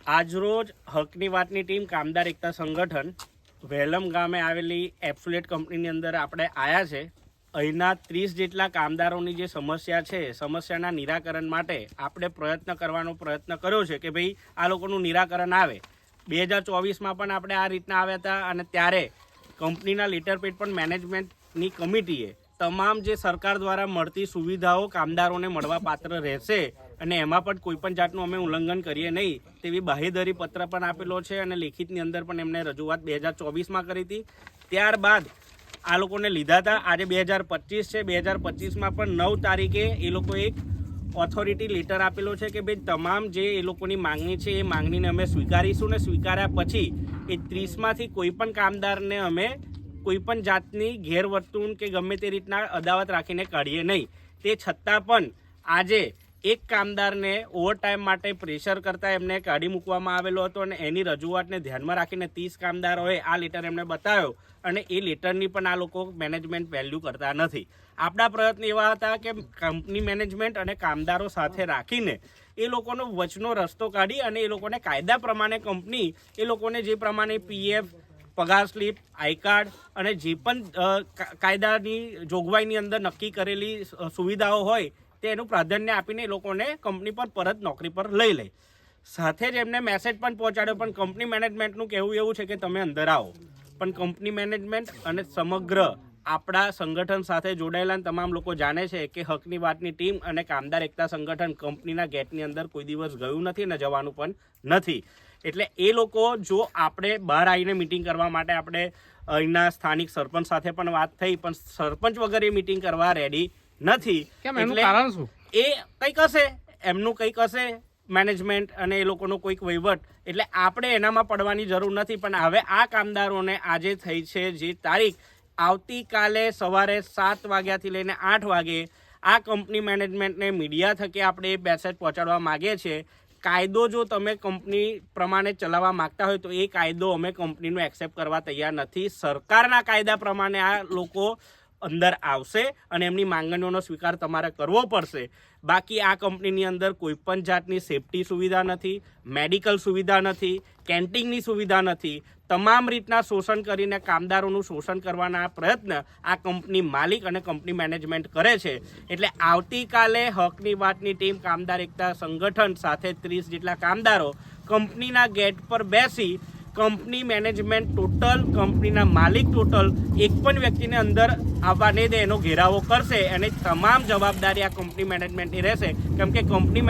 આજરોજ હકની વાતની ટીમ કામદાર એકતા સંગઠન વેલમ ગામે આવેલી એબ્સોલ્યુટ કંપનીની અંદર આપણે આવ્યા છે. અહીંના 30 જેટલા કામદારોની જે સમસ્યા છે, સમસ્યાના નિરાકરણ માટે આપણે પ્રયત્ન કર્યો છે કે ભાઈ આ લોકોનું નિરાકરણ આવે. 2024માં પણ આપણે આ રીતના આવ્યા હતા અને ત્યારે કંપનીના લેટરપેડ પણ મેનેજમેન્ટની કમિટીએ તમામ જે સરકાર દ્વારા મળતી સુવિધાઓ કામદારોને મળવા પાત્ર રહેશે અને એમાં પણ કોઈ પણ જાતનું અમે ઉલ્લંઘન કરીએ નહીં તેવી બાહેધરી પત્ર પણ આપેલો છે અને લેખિતની અંદર પણ એમને રજૂઆત 2024માં કરી હતી. ત્યારબાદ આ લોકોને લીધા હતા. આજે 2025 છે. 2025માં પણ 9 તારીખે એ લોકો એક ઓથોરિટી લેટર આપેલો છે કે ભાઈ તમામ જે એ લોકોની માંગણી છે એ માંગણીને અમે સ્વીકારીશું ને સ્વીકાર્યા પછી એ 30માંથી કોઈ પણ કામદારને અમે કોઈ પણ જાતની ગેરવર્તણૂક કે ગમે તે રીતના અદાવત રાખીને કાઢીએ નહીં. તે છતાં પણ આજે એક કામદારને ઓવરટાઈમ માટે પ્રેશર કરતાં એમને કાઢી મૂકવામાં આવેલો હતો અને એની રજૂઆતને ધ્યાનમાં રાખીને 30 કામદારોએ આ લેટર એમને બતાવ્યો અને એ લેટરની પણ આ લોકો મેનેજમેન્ટ વેલ્યુ કરતા નથી. આપણા પ્રયત્ન એવા હતા કે કંપની મેનેજમેન્ટ અને કામદારો સાથે રાખીને એ લોકોનો વચનો રસ્તો કાઢી અને એ લોકોને કાયદા પ્રમાણે કંપની એ લોકોને જે પ્રમાણે પીએફ, પગાર સ્લીપ, આઈ કાર્ડ અને જે પણ કાયદાની જોગવાઈની અંદર નક્કી કરેલી સુવિધાઓ હોય તેનું પ્રાધાન્ય આપીને એ લોકોને કંપની પર પરત નોકરી પર લઈ લે. સાથે જ એમને મેસેજ પણ પહોંચાડ્યો, પણ કંપની મેનેજમેન્ટનું કહેવું એવું છે કે તમે અંદર આવો. પણ કંપની મેનેજમેન્ટ અને સમગ્ર આપણા સંગઠન સાથે જોડાયેલા તમામ લોકો જાણે છે કે હકની વાતની ટીમ અને કામદાર એકતા સંગઠન કંપનીના ગેટની અંદર કોઈ દિવસ ગયું નથી અને જવાનું પણ નથી. એટલે એ લોકો જો આપણે બહાર આવીને મિટિંગ કરવા માટે આપણે અહીંના સ્થાનિક સરપંચ સાથે પણ વાત થઈ, પણ સરપંચ વગર એ મિટિંગ કરવા રેડી નથી. એટલે એ કંઈક હશે, એમનું કંઈક હશે મેનેજમેન્ટ અને એ લોકોનો કોઈક વહીવટ. એટલે આપણે એનામાં પડવાની જરૂર નથી. પણ હવે આ કામદારોને આજે થઈ છે જે તારીખ, આવતીકાલે સવારે 7 વાગ્યાથી લઈને 8 વાગે આ કંપની મેનેજમેન્ટને મીડિયા થકી આપણે મેસેજ પહોંચાડવા માગીએ છીએ. કાયદો જો તમે કંપની પ્રમાણે ચલાવવા માગતા હોય તો એ કાયદો અમે કંપનીનો એક્સેપ્ટ કરવા તૈયાર નથી. સરકારના કાયદા પ્રમાણે આ લોકો અંદર આવશે અને એમની માંગણીઓનો સ્વીકાર તમારે કરવો પડશે. બાકી આ કંપનીની અંદર કોઈ પણ જાતની સેફટી સુવિધા નથી, મેડિકલ સુવિધા નથી, કેન્ટીનની સુવિધા નથી. તમામ રીતના શોષણ કરીને કામદારોનું શોષણ કરવાના પ્રયત્ન આ કંપની માલિક અને કંપની મેનેજમેન્ટ કરે છે. એટલે આવતીકાલે હકની વાતની ટીમ કામદાર એકતા સંગઠન સાથે 30 જેટલા કામદારો કંપનીના ગેટ પર બેસી કંપની મેનેજમેન્ટ ટોટલ, કંપનીના માલિક ટોટલ એક પણ વ્યક્તિને અંદર આવવા નહીં દે એનો ઘેરાવો કરશે અને તમામ જવાબદારી આ કંપની મેનેજમેન્ટની રહેશે. કેમ કે કંપની